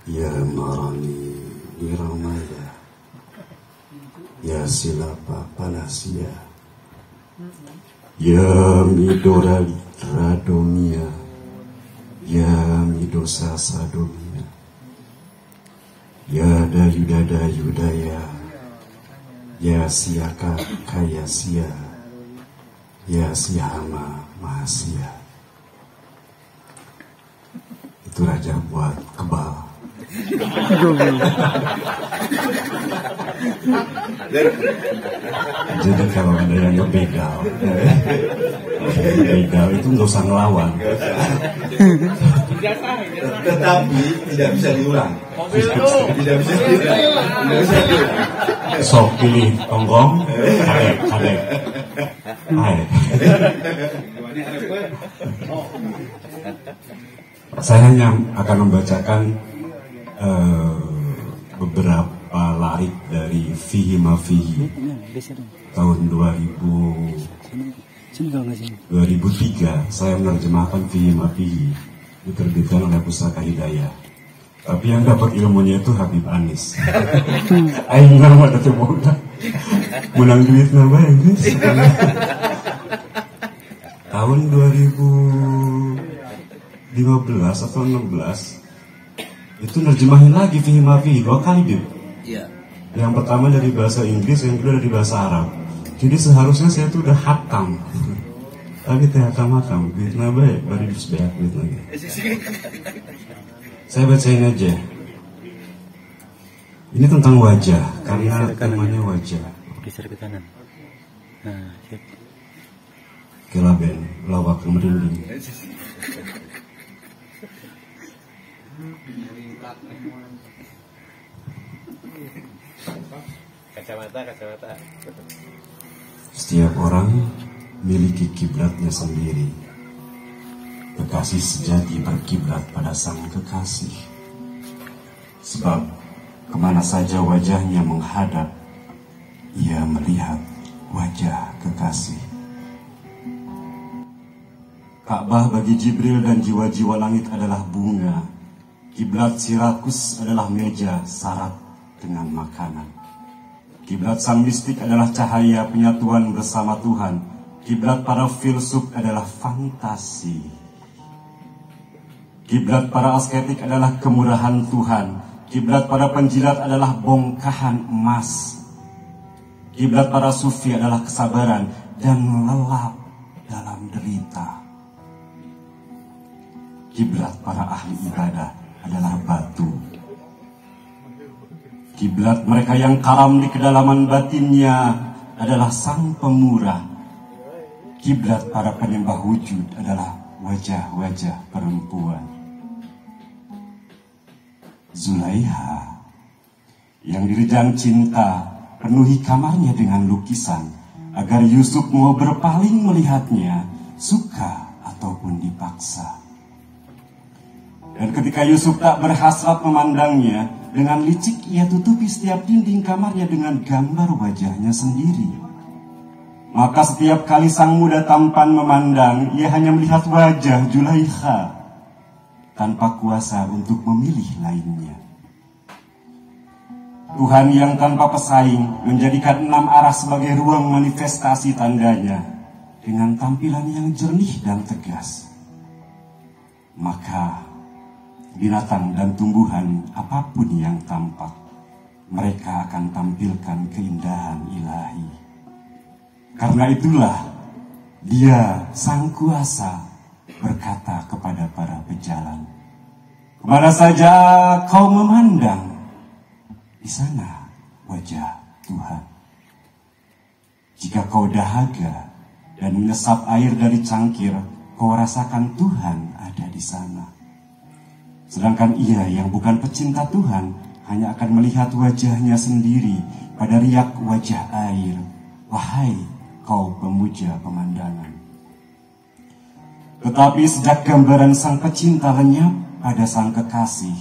Ya marani niramaya, ya silapa panasia, ya midora radomia, ya midosa sadomia, ya dayudaya, ya siaka kaya sia, ya sihama mahasia. Itu raja buat kebal. Jadi kalau ada yang ngebegal itu nggak usah ngelawan. Tetapi tidak bisa diulang. Tidak bisa diulang. Sok pilih tonggong, kadek. Hai. Saya hanya akan membacakan beberapa larik dari Fihi Ma Fihi tahun 2003. Saya menerjemahkan Fihi Ma Fihi, diterbitkan oleh Pusaka Hidayah. Tapi yang dapat ilmunya itu Habib Anis. Aing nama ada muda menang duit nama ya guys. Tahun 2015 atau 16 itu nerjemahin lagi Fihi Ma Fihi 2 kali dia. Iya. Yang pertama dari bahasa Inggris, yang kedua dari bahasa Arab. Jadi seharusnya saya tuh udah hatam. Tapi tidak hatam duitnya baik, baru disebut duit lagi. Saya bacain aja. Ini tentang wajah, karena temanya wajah. Geser ke kanan. Nah, siap. Kelaben, lawak merinding. Kacamata. Setiap orang miliki kiblatnya sendiri. Kekasih sejati berkiblat pada sang kekasih. Sebab kemana saja wajahnya menghadap, ia melihat wajah kekasih. Ka'bah bagi Jibril dan jiwa-jiwa langit adalah bunga. Kiblat Sirakus adalah meja syarat dengan makanan. Kiblat sang mistik adalah cahaya penyatuan bersama Tuhan. Kiblat para filsuf adalah fantasi. Kiblat para asketik adalah kemurahan Tuhan. Kiblat para penjilat adalah bongkahan emas. Kiblat para sufi adalah kesabaran dan lelap dalam derita. Kiblat para ahli ibadah adalah batu. Kiblat mereka yang karam di kedalaman batinnya adalah sang pemurah. Kiblat para penyembah wujud adalah wajah-wajah perempuan. Zulaiha yang direjang cinta penuhi kamarnya dengan lukisan agar Yusuf mau berpaling melihatnya, suka ataupun dipaksa. Dan ketika Yusuf tak berhasrat memandangnya, dengan licik ia tutupi setiap dinding kamarnya dengan gambar wajahnya sendiri. Maka setiap kali sang muda tampan memandang, ia hanya melihat wajah Zulaiha tanpa kuasa untuk memilih lainnya. Tuhan yang tanpa pesaing menjadikan 6 arah sebagai ruang manifestasi tandanya dengan tampilan yang jernih dan tegas. Maka binatang dan tumbuhan apapun yang tampak, mereka akan tampilkan keindahan ilahi. Karena itulah Dia sang kuasa berkata kepada para pejalan, kemana saja kau memandang, di sana wajah Tuhan. Jika kau dahaga dan menyesap air dari cangkir, kau rasakan Tuhan ada di sana. Sedangkan ia yang bukan pecinta Tuhan hanya akan melihat wajahnya sendiri pada riak wajah air. Wahai kau pemuja pemandangan. Tetapi sejak gambaran sang pecinta lenyap pada sang kekasih,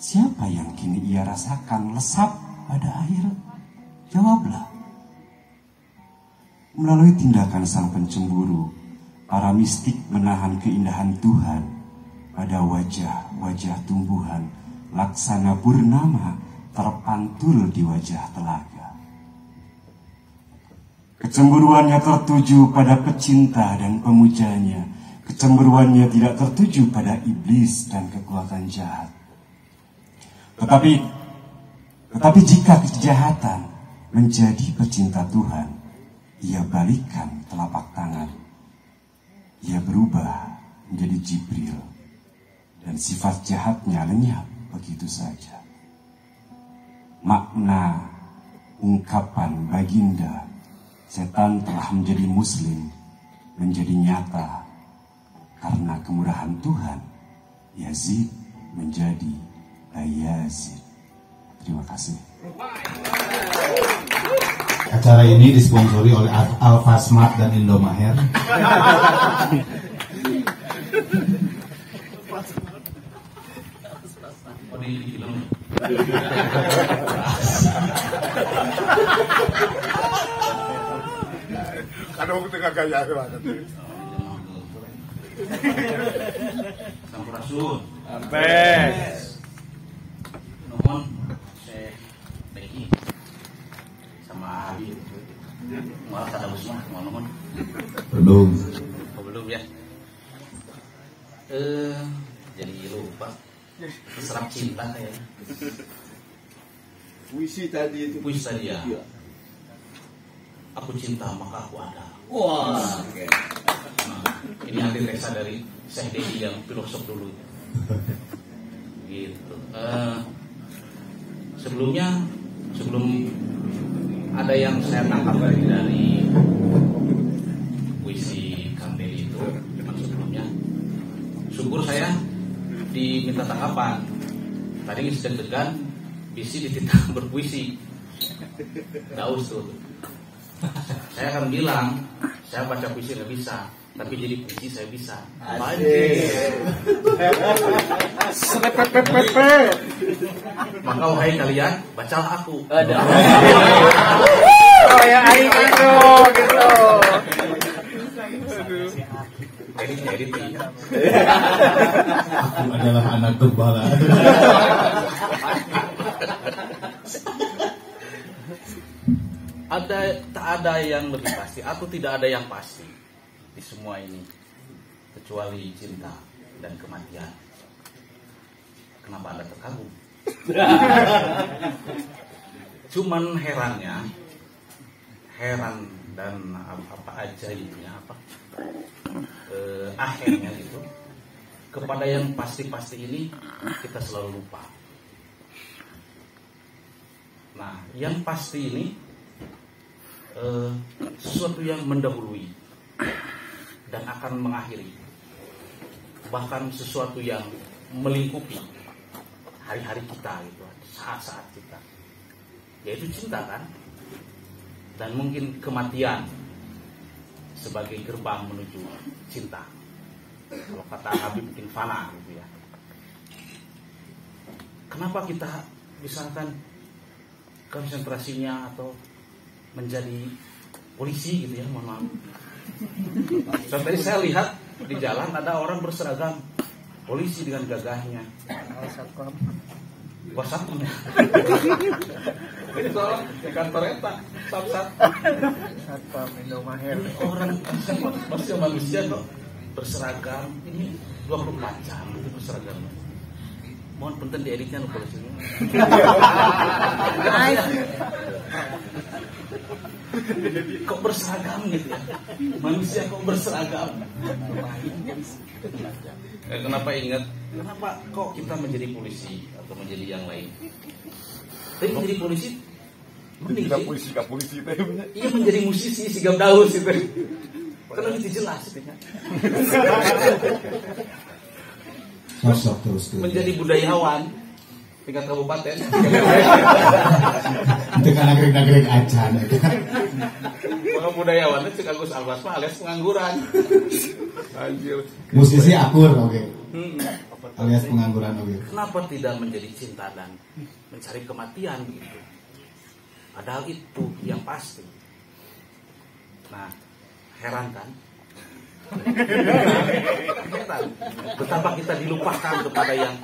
siapa yang kini ia rasakan lesap pada air? Jawablah. Melalui tindakan sang pencemburu, para mistik menahan keindahan Tuhan pada wajah-wajah tumbuhan laksana purnama terpantul di wajah telaga. Kecemburuannya tertuju pada pecinta dan pemujanya. Kecemburuannya tidak tertuju pada iblis dan kekuatan jahat. Tetapi jika kejahatan menjadi pecinta Tuhan, ia balikan telapak tangan. Ia berubah menjadi Jibril, dan sifat jahatnya lenyap begitu saja. Makna ungkapan baginda setan telah menjadi muslim menjadi nyata karena kemurahan Tuhan. Yazid menjadi Bayazid. Terima kasih. Acara ini disponsori oleh Alfa Smart dan Indomaher. Kadang tengah gaya banget. Sampurasun. Ampes. Nuhun Syekh Beki sama Habib. Malah kada usmah, nuhun. Belum. Oh, belum ya. Jadi lupa. Serap cinta kayaknya. Puisi tadi itu. Puisi tadi ya. Aku cinta maka aku ada. Wah. Nah, ini antitesa dari Syekh Dedi yang filosof dulu. Gitu. Sebelum ada yang saya tangkap dari puisi Kang Dedi itu, sebelumnya syukur saya diminta tangkapan. Tadi sedang-sedang bisi dititah berpuisi. Daus tuh. Saya akan bilang, saya baca puisi nggak bisa, tapi jadi puisi saya bisa. Maka wahai kalian, bacalah aku. Ada. Oh ya, aing gitu. Edit. Aku adalah anak gembala. Tak ada yang lebih pasti, atau tidak ada yang pasti di semua ini kecuali cinta dan kematian. Kenapa Anda terkagum? Cuman heran dan apa ajaibnya, akhirnya itu kepada yang pasti-pasti ini kita selalu lupa. Nah, yang pasti ini sesuatu yang mendahului dan akan mengakhiri, bahkan sesuatu yang melingkupi hari-hari kita, itu saat-saat kita, yaitu cinta kan, dan mungkin kematian sebagai gerbang menuju cinta. Kalau kata Habib mungkin fana gitu ya. Kenapa kita misalkan konsentrasinya atau menjadi polisi gitu ya, mohon maaf. Tadi saya lihat di jalan ada orang berseragam polisi dengan gagahnya. Satpam ya. Ini soal di kantor eta, Satpam Indomaher. orang masih manusia kok berseragam ini 24 jam itu berseragamnya. Mohon punten dieditnya lo polisinya. Kok berseragam gitu ya? Manusia kok berseragam? Kenapa ingat? Kenapa kok kita menjadi polisi atau menjadi yang lain? Tapi menjadi polisi mending sih. Polisi itu. Iya, menjadi musisi sigap daus itu. Karena itu jelas itu kan. Sosok terus. Menjadi budayawan tingkat kabupaten. Itu kan nagrek-nagrek acan. Kalau budayawan itu Agus Albas mah alias pengangguran. Anjir. Musisi akur, oke. Alias pengangguran, oke. Kenapa tidak menjadi cinta dan mencari kematian gitu? Padahal itu yang pasti. Nah, heran kan? Heran. Betapa kita dilupakan kepada yang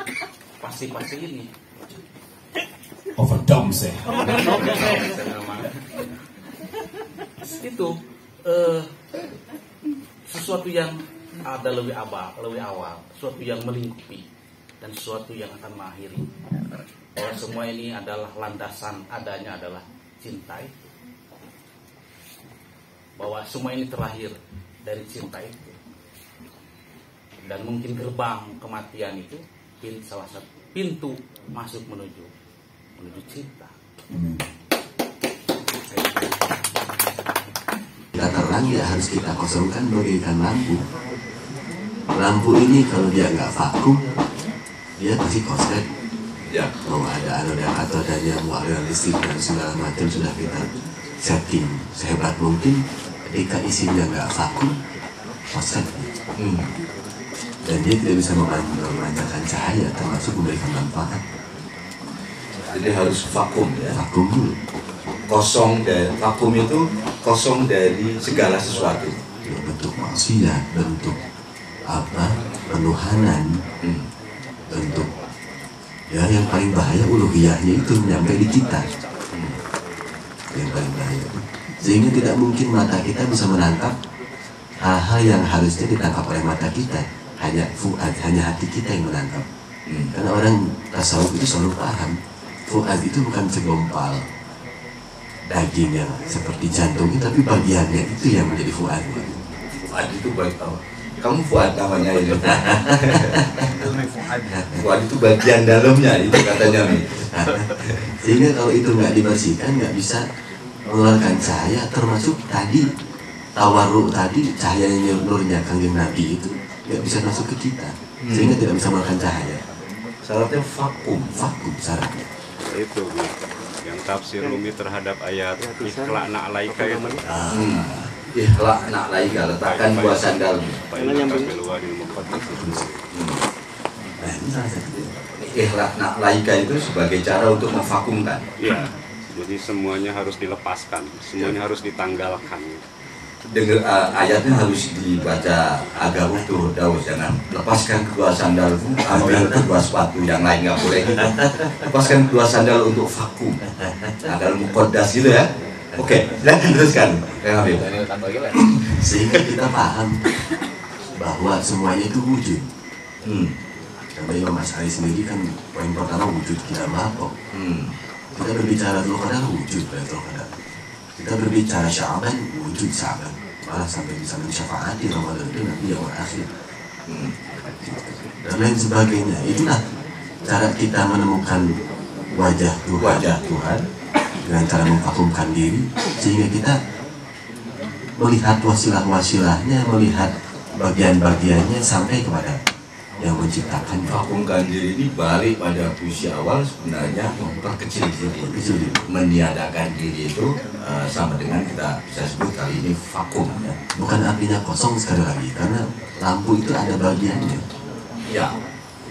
pasti ini. Overdose ya. Itu sesuatu yang ada lebih awal, sesuatu yang melingkupi dan sesuatu yang akan mengakhiri. Bahwa semua ini adalah landasan adanya adalah cinta itu. Bahwa semua ini terlahir dari cinta itu. Dan mungkin gerbang kematian itu salah satu pintu masuk menuju cinta. Kita terang ya harus kita kosongkan bagaikan lampu. Lampu ini kalau dia nggak vakum, dia pasti korslet. Ya, mau ada anoda katodanya, mau aliran listrik dan segala macam sudah kita setting sehebat mungkin. Ketika isinya nggak vakum, korslet. Dan dia tidak bisa memancarkan cahaya, termasuk memberikan manfaat. Jadi harus vakum ya. Vakum dulu. Kosong dari vakum itu kosong dari segala sesuatu. Ya, bentuk maksiat, bentuk penuhanan, bentuk ya yang paling bahaya uluhiyahnya itu nyampe di kita. Yang paling bahaya. Sehingga tidak mungkin mata kita bisa menangkap hal-hal yang harusnya ditangkap oleh mata kita. Hanya fuad, hanya hati kita yang menangkap. Karena orang tasawuf itu selalu paham fuad itu bukan segumpal daging yang seperti jantungnya, tapi bagiannya itu yang menjadi fuad. Fuad itu baik apa? Kamu fuad namanya itu. Fuad itu bagian dalamnya itu katanya nih. Sehingga kalau itu nggak dibersihkan nggak bisa mengeluarkan cahaya, termasuk tadi tawaruk tadi cahayanya nurnya Kanjeng Nabi itu nggak bisa masuk ke kita, sehingga tidak bisa mengeluarkan cahaya. Syaratnya vakum syaratnya. Itu yang tafsir Rumi terhadap ayat ikhla'na alaika itu. Ikhla'na alaika, letakkan dua sandal. Ikhla'na alaika itu sebagai cara untuk memvakumkan. Iya. Jadi semuanya harus dilepaskan, semuanya harus ditanggalkan. Dengar ayatnya harus dibaca agak utuh, Daus. Jangan lepaskan kedua sandal, ambil kedua sepatu, yang lain nggak boleh gitu. Lepaskan kedua sandal untuk vakum, agar muqaddas gitu ya. Oke, silahkan teruskan, Kang Habib. Sehingga kita paham bahwa semuanya itu wujud. Karena Imam Asy'ari sendiri kan poin pertama wujud kita mabok. Kita berbicara dulu kadang wujud betul kadang. Kita berbicara Sya'ban, wujud Sya'ban, malah sampai bisa mensyafaati Ramadan itu nanti yang akhir dan lain sebagainya. Itulah cara kita menemukan wajah Tuhan dengan cara memvakumkan diri, sehingga kita melihat wasilah-wasilahnya, melihat bagian-bagiannya sampai kepada yang menciptakan. Vakumkan diri ini balik pada puisi awal, sebenarnya memperkecil diri, meniadakan diri itu sama dengan kita bisa sebut kali ini vakum ya. Bukan artinya kosong sekali lagi, karena lampu itu ada bagiannya. Ya,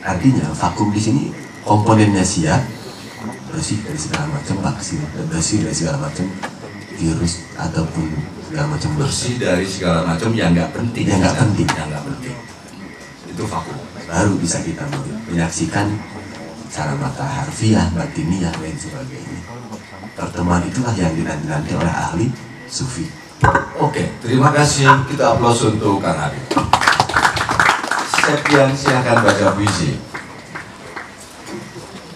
artinya vakum di sini komponennya siap, bersih dari segala macam vaksin, bersih dari segala macam virus ataupun segala macam bersih dari segala macam yang nggak penting, yang nggak penting, itu vakum. Baru bisa kita menyaksikan secara mata harfiah, batiniah, dan sebagainya. Pertemuan itulah yang dinanti oleh ahli sufi. Oke, terima kasih. Kita aplaus untuk Kang Habib. Sekian, silakan baca puisi.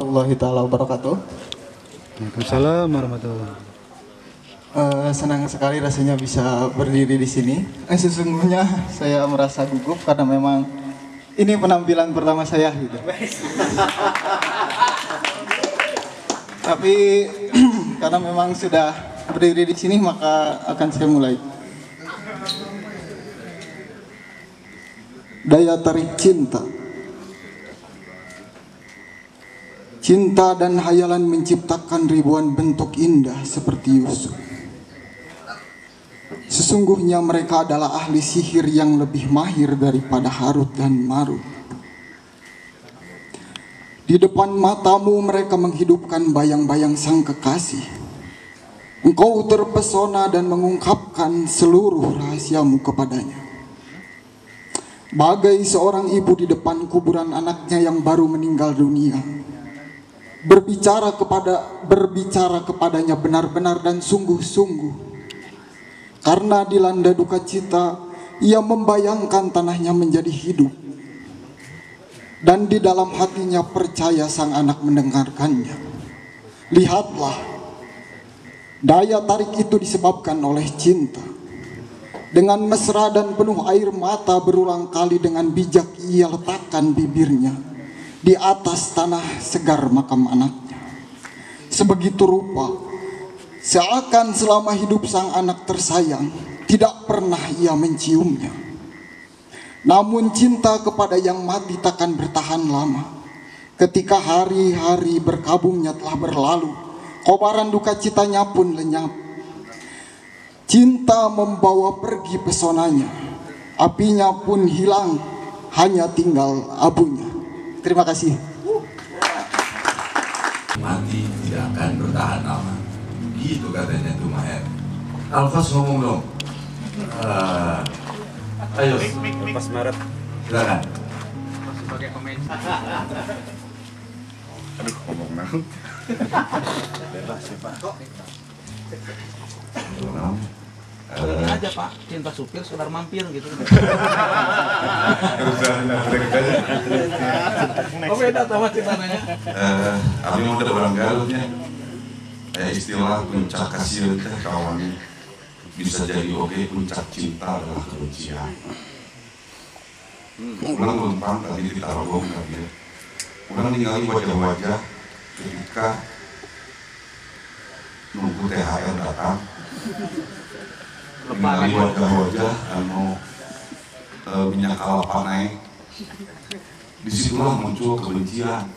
Wassalamualaikum warahmatullahi wabarakatuh. Waalaikumsalam warahmatullahi. Senang sekali rasanya bisa berdiri di sini. Sesungguhnya saya merasa gugup karena memang ini penampilan pertama saya gitu. Tapi karena memang sudah berdiri di sini, maka akan saya mulai. Daya tarik cinta. Cinta dan hayalan menciptakan ribuan bentuk indah seperti Yusuf. Sesungguhnya mereka adalah ahli sihir yang lebih mahir daripada Harut dan Marut. Di depan matamu mereka menghidupkan bayang-bayang sang kekasih. Engkau terpesona dan mengungkapkan seluruh rahasiamu kepadanya. Bagai seorang ibu di depan kuburan anaknya yang baru meninggal dunia, berbicara kepadanya benar-benar dan sungguh-sungguh. Karena dilanda duka cita, ia membayangkan tanahnya menjadi hidup. Dan di dalam hatinya percaya sang anak mendengarkannya. Lihatlah, daya tarik itu disebabkan oleh cinta. Dengan mesra dan penuh air mata berulang kali dengan bijak ia letakkan bibirnya di atas tanah segar makam anaknya. Sebegitu rupa, seakan selama hidup sang anak tersayang tidak pernah ia menciumnya. Namun cinta kepada yang mati takkan bertahan lama. Ketika hari-hari berkabungnya telah berlalu, kobaran duka citanya pun lenyap. Cinta membawa pergi pesonanya, apinya pun hilang, hanya tinggal abunya. Terima kasih. Mati tidak akan bertahan lama. Gitu katanya tuh Maher. Alfas ngomong dong. Ayo. Lepas Maret. Silakan. Sebagai pemain. Aduh, ngomong nang. Bebas ya Pak. Ini aja Pak, cinta supir sekedar mampir gitu. Oh beda sama cintanya. Abi mau ada barang galutnya. Istilah puncak kasih teh kawan bisa jadi oke puncak cinta adalah kebencian. Ulang lempang tadi ditaruh bom tadi. Ulang ningali wajah-wajah ketika nunggu THR datang. Ningali wajah-wajah anu minyak kelapa naik. Disitulah muncul kebencian.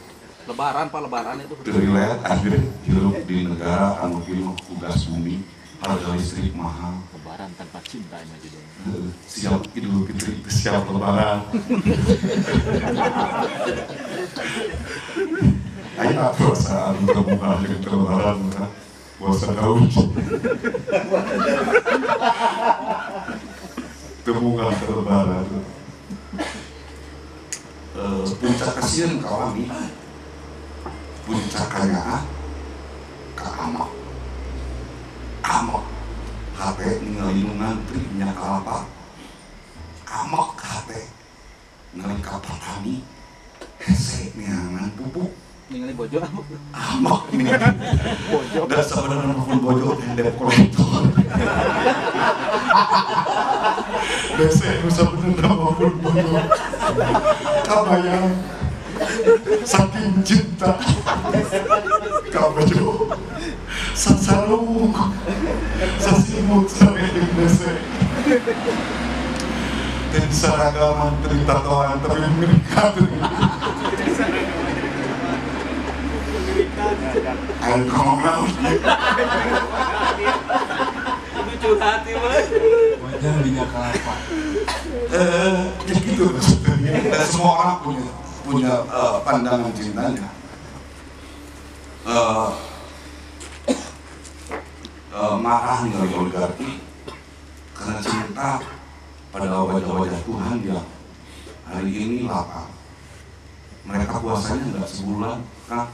Lebaran Pak, lebaran itu. Terlihat akhirnya hidup di negara anu penuh tugas bumi, harga listrik mahal. Lebaran tanpa cinta ini judulnya. Siap Idul Fitri, siap lebaran. Ayo perasaan terbuka dengan lebaran, puasa daun. Terbuka ke lebaran. Puncak kasihan kawami. Puncak kanya ka amak hate ningali nu ngantri minyak kelapa, amak hate ningali ka petani hese neangan pupuk ningali bojo amak ningali bojo dan sebenarnya pun bojo teh kolektor hese nu sebenarnya pun bojo kabayang saking cinta kabojo sasalung sasimut sampai Indonesia dan saragama cerita Tuhan tapi mengikat angkong lucu hati Mas. Wajah minyak kelapa. Ya gitu maksudnya. Dan semua orang punya pandangan cintanya. Marah dari oligarki karena cinta pada wajah-wajah Tuhan yang hari ini lapar. Mereka puasanya nggak sebulan, kan?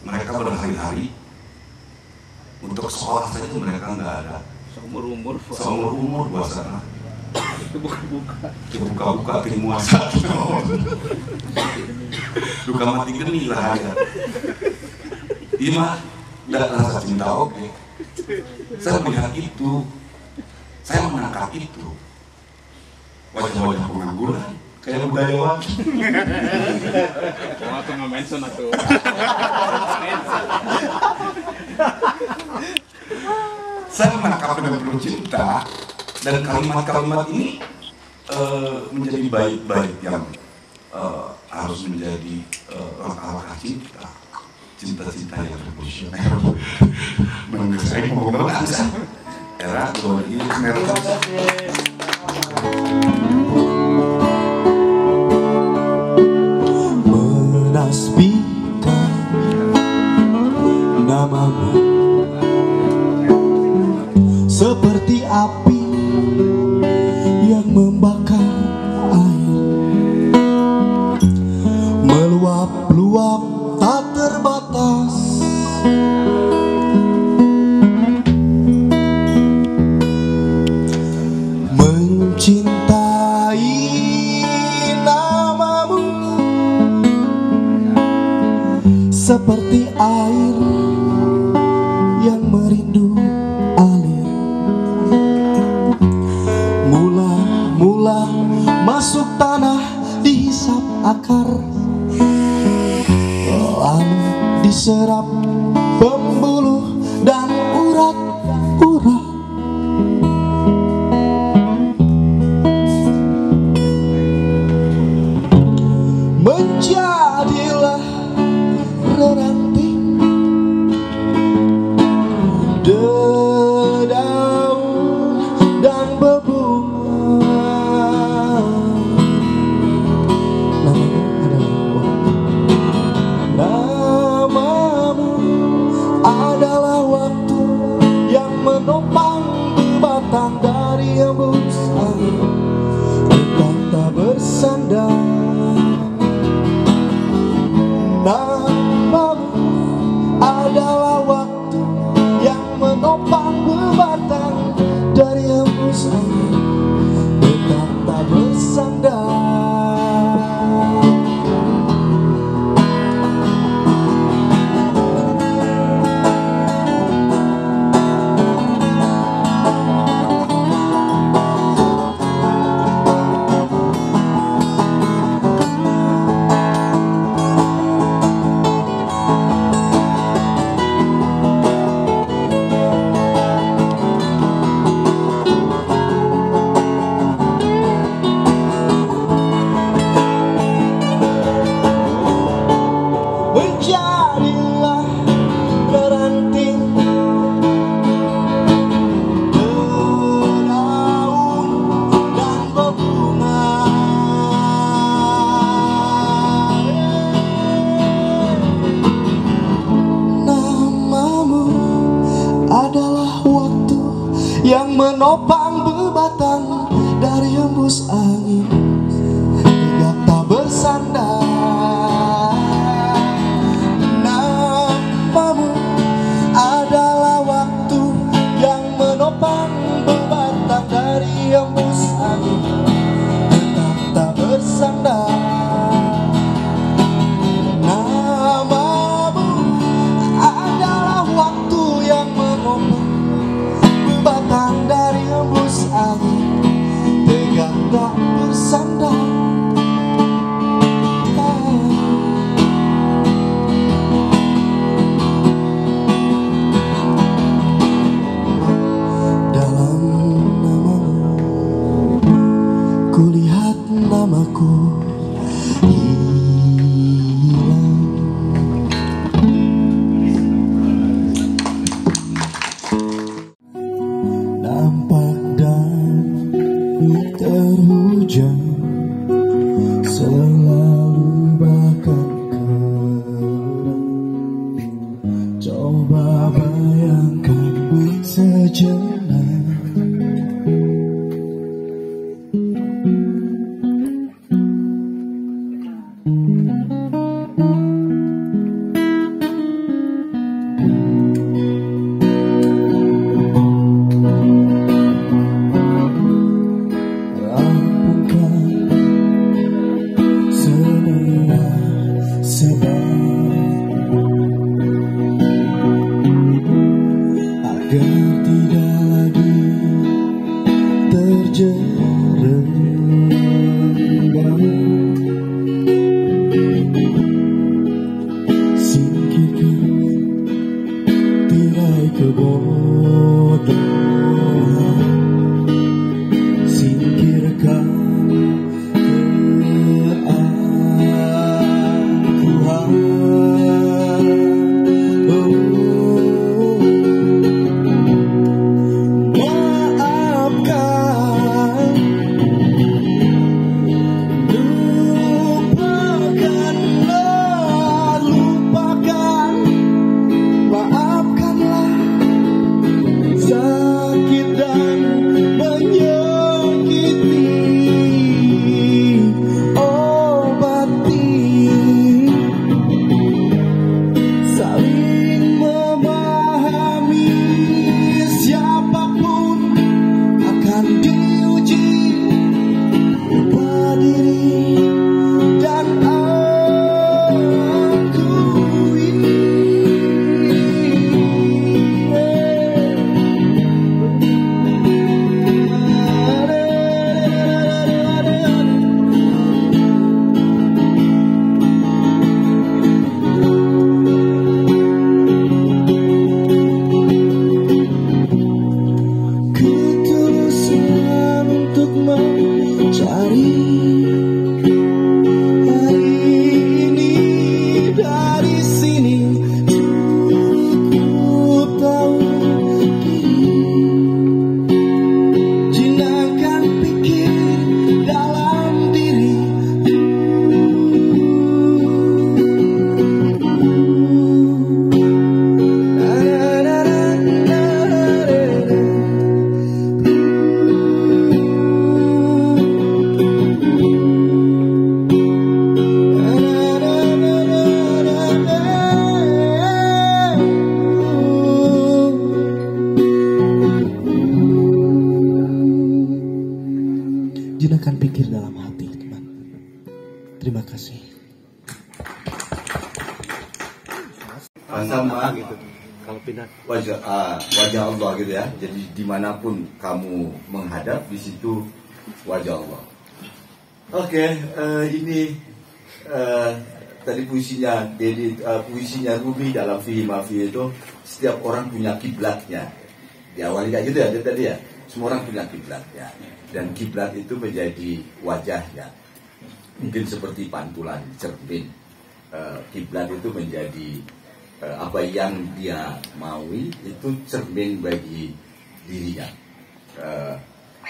Mereka berhari-hari untuk sekolah saja mereka nggak ada. Seumur umur puasa. Buka-buka timuasa. Duka mati geni lah ya. Ima tidak rasa cinta oke. Saya melihat itu, saya menangkap itu. Wajah-wajah pengangguran, kayak budayawan. Atau nge-mention atau. Saya menangkap dengan penuh cinta dan kalimat-kalimat ini menjadi baik-baik yang harus menjadi langkah-langkah cinta. Cinta-cinta yang revolusioner. Menurut saya mau ngerasa era bahwa ini mereka menasbihkan namamu seperti api yang membakar air seperti air yang merindu alir. Mula-mula masuk tanah dihisap akar, lalu diserap pembuluh dan urat-urat. Menjadilah ranting, dedaun dan bebunga. Namamu adalah waktu yang menopang berbatang dari embus angin, bukan tak bersandar. Namamu adalah waktu yang menopang berbatang dari hembus angin, bukan tak bersandar. Menjadilah ranting, dedaun dan bebunga. Namamu adalah waktu yang menopang berbatang dari hembus angin, hingga tak bersandar. Adalah waktu yang menopang berbatang dari hembus angin, tetap tak bersandar. Namamu adalah waktu yang menopang berbatang dari hembus angin, tegak tak bersandar. Kulihat namaku hilang. Nampak dan terhujam, selalu bahkan kelam. Coba bayangkan sejenak, agar tidak lagi terjerembab. Singkirkan tirai kebodohan, singkirkan sama gitu. Kalau pindah wajah Allah gitu ya. Jadi dimanapun kamu menghadap, di situ wajah Allah. Oke, ini tadi puisinya puisinya Rumi dalam Fihi Mafi itu, setiap orang punya kiblatnya. Diawali kayak gitu ya tadi ya. Semua orang punya kiblatnya, dan kiblat itu menjadi wajahnya. Mungkin seperti pantulan cermin. Kiblat itu menjadi apa yang dia maui, itu cermin bagi dirinya.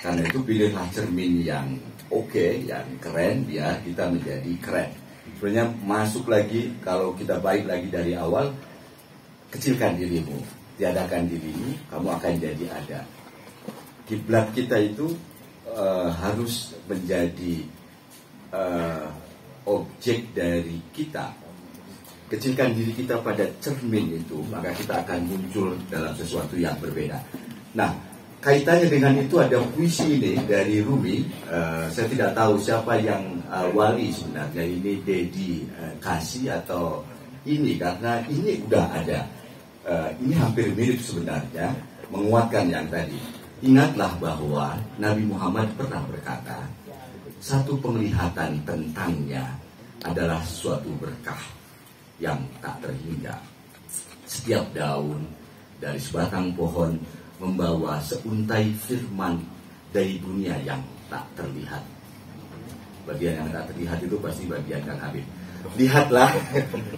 Karena itu pilihlah cermin yang oke, yang keren, biar kita menjadi keren. Sebenarnya masuk lagi, kalau kita baik lagi dari awal, kecilkan dirimu, tiadakan dirimu, kamu akan jadi ada. Kiblat kita itu harus menjadi objek dari kita. Kecilkan diri kita pada cermin itu, maka kita akan muncul dalam sesuatu yang berbeda. Nah, kaitannya dengan itu ada puisi ini dari Rumi. Saya tidak tahu siapa yang wali sebenarnya, ini Dedi kasih atau ini, karena ini udah ada. Ini hampir mirip sebenarnya, menguatkan yang tadi. Ingatlah bahwa Nabi Muhammad pernah berkata, satu penglihatan tentangnya adalah suatu berkah yang tak terhingga. Setiap daun dari sebatang pohon membawa seuntai firman dari dunia yang tak terlihat. Bagian yang tak terlihat itu pasti bagian Kang Habib. Lihatlah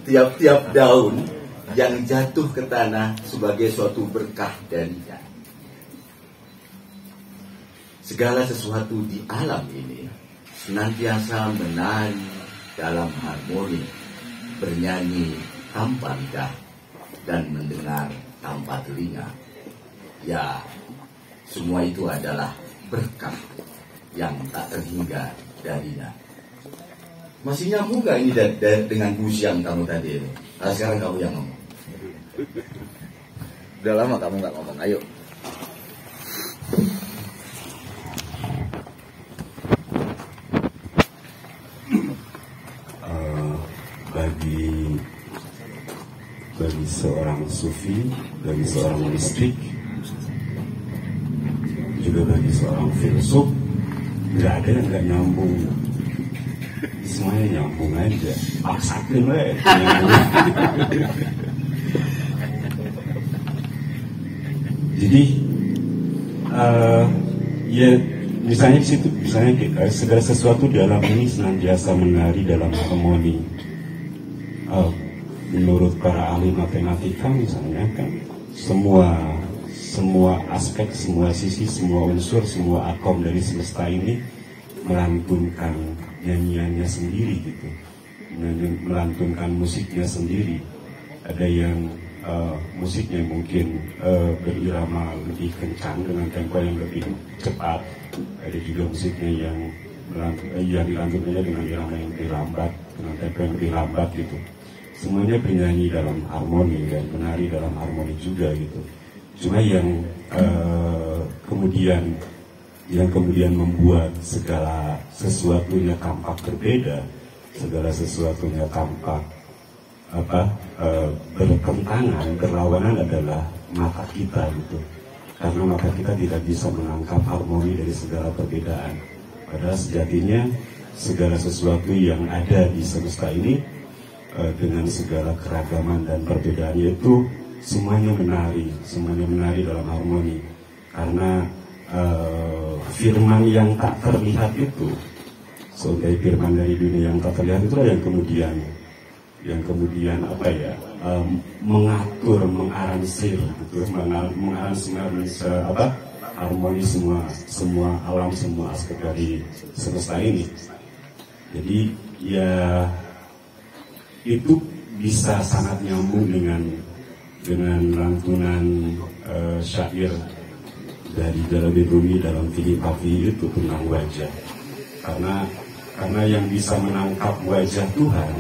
tiap-tiap daun yang jatuh ke tanah sebagai suatu berkah darinya. Segala sesuatu di alam ini senantiasa menari dalam harmoni, bernyanyi tanpa lidah dan mendengar tanpa telinga. Ya, semua itu adalah berkah yang tak terhingga darinya. Masih nyambung gak ini dengan puisi yang kamu tadi itu? Nah, sekarang kamu yang ngomong. Udah lama kamu gak ngomong, ayo. Bagi seorang sufi, bagi seorang mistik, juga bagi seorang filsuf, nggak ada yang nggak nyambung. Semuanya nyambung aja. Paksakin lah. Jadi ya misalnya di situ, misalnya segala sesuatu di alam ini senantiasa menari dalam harmoni. Menurut para ahli matematika misalnya kan semua aspek, semua sisi, semua unsur, semua atom dari semesta ini melantunkan nyanyiannya sendiri gitu, melantunkan musiknya sendiri. Ada yang musiknya mungkin berirama lebih kencang dengan tempo yang lebih cepat, ada juga musiknya yang dilantunkannya dengan irama yang lebih lambat, dengan tempo yang lebih lambat gitu. Semuanya bernyanyi dalam harmoni dan menari dalam harmoni juga gitu. Cuma yang kemudian membuat segala sesuatunya tampak berbeda, segala sesuatunya tampak bertentangan, berlawanan adalah mata kita gitu. Karena mata kita tidak bisa menangkap harmoni dari segala perbedaan. Padahal sejatinya segala sesuatu yang ada di semesta ini dengan segala keragaman dan perbedaannya itu semuanya menari dalam harmoni. Karena firman yang tak terlihat itu, sebagai firman dari dunia yang tak terlihat itulah yang kemudian mengatur, mengaransir gitu, mengaransi harmoni semua alam, semua aspek dari semesta ini. Jadi ya itu bisa sangat nyambung dengan lantunan syair dari Jalaluddin Rumi dalam Fihi Mafi itu tentang wajah. Karena yang bisa menangkap wajah Tuhan,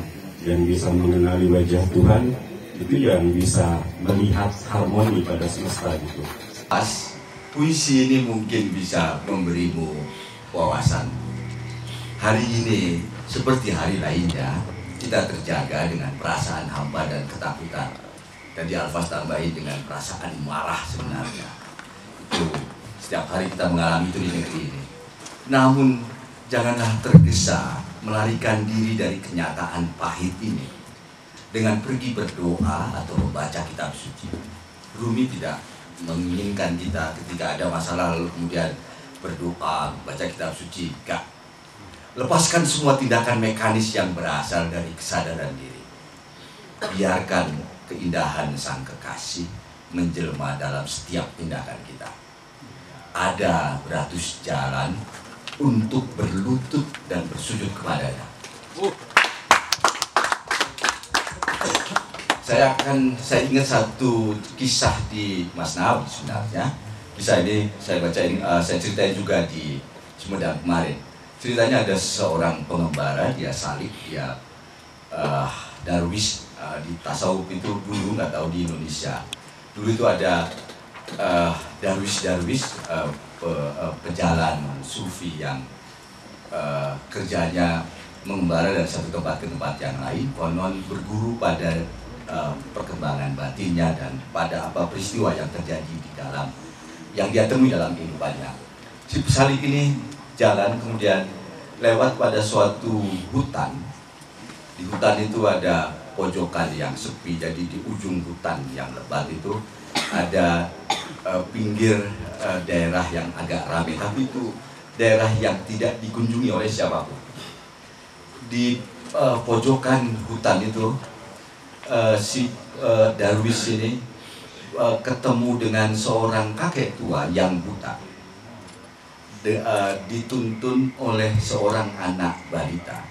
yang bisa mengenali wajah Tuhan, itu yang bisa melihat harmoni pada semesta gitu. Pas puisi ini mungkin bisa memberimu wawasan. Hari ini seperti hari lainnya, kita terjaga dengan perasaan hampa dan ketakutan. Tadi Alfas tambahin dengan perasaan marah sebenarnya. Itu setiap hari kita mengalami itu di negeri ini. Namun janganlah tergesa melarikan diri dari kenyataan pahit ini dengan pergi berdoa atau membaca kitab suci. Rumi tidak menginginkan kita ketika ada masalah lalu kemudian berdoa, baca kitab suci. Enggak. Lepaskan semua tindakan mekanis yang berasal dari kesadaran diri. Biarkan keindahan sang kekasih menjelma dalam setiap tindakan kita. Ada beratus jalan untuk berlutut dan bersujud kepadanya. Saya ingat satu kisah di Masnawi sebenarnya. Kisah ini saya baca ini, saya ceritain juga di Sumedang kemarin. Ceritanya ada seorang pengembara, dia salib, dia darwis. Di tasawuf itu dulu, nggak tahu di Indonesia. Dulu itu ada darwis-darwis pejalan sufi yang kerjanya mengembara dari satu tempat ke tempat yang lain, konon berguru pada perkembangan batinnya dan pada apa peristiwa yang terjadi di dalam yang dia temui dalam kehidupannya. Si pesalib ini jalan kemudian lewat pada suatu hutan. Di hutan itu ada pojokan yang sepi, jadi di ujung hutan yang lebat itu ada pinggir daerah yang agak ramai, tapi itu daerah yang tidak dikunjungi oleh siapapun. Di pojokan hutan itu si darwis ini ketemu dengan seorang kakek tua yang buta, dituntun oleh seorang anak balita.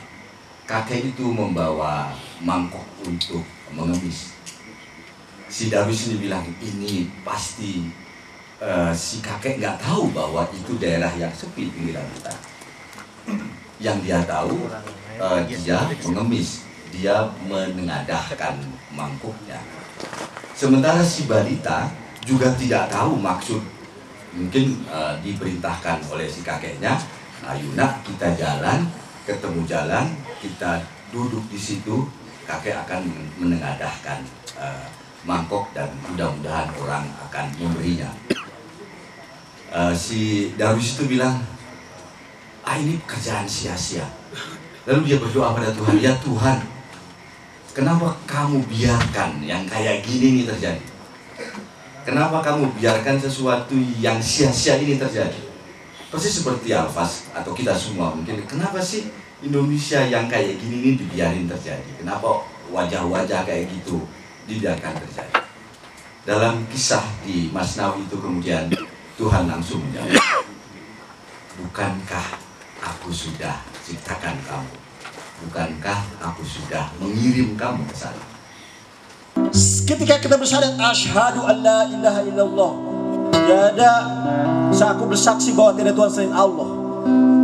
Kakek itu membawa mangkok untuk mengemis. Si darwis ini bilang, ini pasti si kakek nggak tahu bahwa itu daerah yang sepi pinggiran hutan. Yang dia tahu, dia mengemis, dia menengadahkan mangkuknya. Sementara si balita juga tidak tahu maksud, mungkin diperintahkan oleh si kakeknya, ayo nak kita jalan, ketemu jalan, kita duduk di situ, kakek akan menengadahkan mangkok dan mudah-mudahan orang akan memberinya. Si darwis itu bilang, ini pekerjaan sia-sia. Lalu dia berdoa pada Tuhan, ya Tuhan, kenapa kamu biarkan yang kayak gini nih terjadi? Kenapa kamu biarkan sesuatu yang sia-sia ini terjadi? Persis seperti Alfas atau kita semua mungkin, kenapa sih Indonesia yang kayak gini ini dibiarin terjadi? Kenapa wajah-wajah kayak gitu dibiarkan terjadi? Dalam kisah di Masnawi itu kemudian Tuhan langsung menjawab, bukankah aku sudah ciptakan kamu? Bukankah aku sudah mengirim kamu ke sana? Ketika kita bersyahadat asyhadu an la ilaha illallah, tiada, aku bersaksi bahwa tidak Tuhan selain Allah.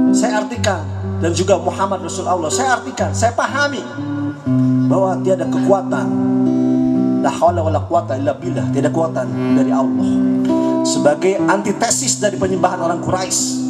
Saya artikan, dan juga Muhammad Rasul Allah, saya artikan, saya pahami bahwa tiada kekuatan, la haula wala quwata illa billah, tiada kekuatan dari Allah. Sebagai antitesis dari penyembahan orang Quraisy,